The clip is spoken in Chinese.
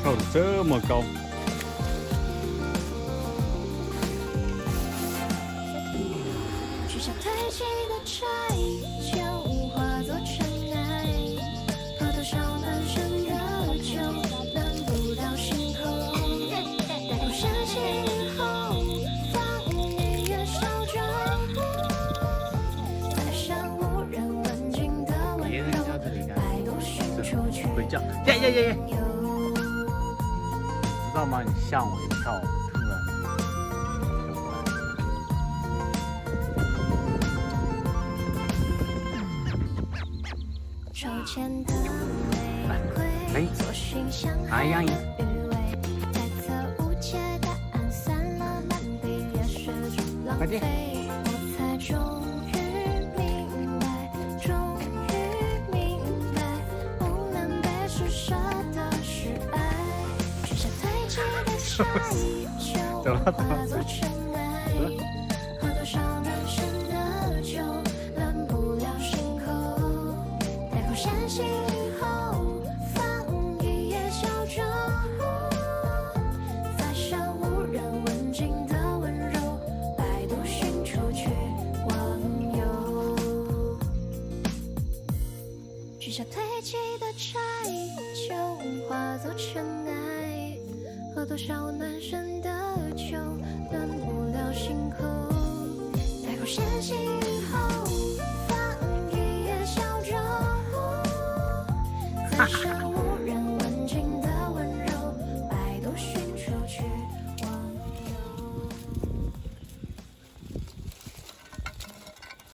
跳得这么高。许下推起的柴，就化作尘埃。喝多少男生的酒，暖不了心口。待口山醒后，放音乐小酒，在上无人问津的温柔，百度寻出去。会叫，耶！知道吗？你吓我一跳，突然。手牵的玫瑰，左心向后的余味，猜测误解答案，散了满地也是种浪费。我才终于明白，终于明白，不能被施舍的是爱。许下推起的柴，就化作尘埃。喝多少男生的酒，暖不了心口。山醒后，放一夜小酒，在上无人问津的温柔，百度寻出去网游。许下推起的柴，就化作尘埃。喝多少男生的酒，暖不了心口。待口山醒。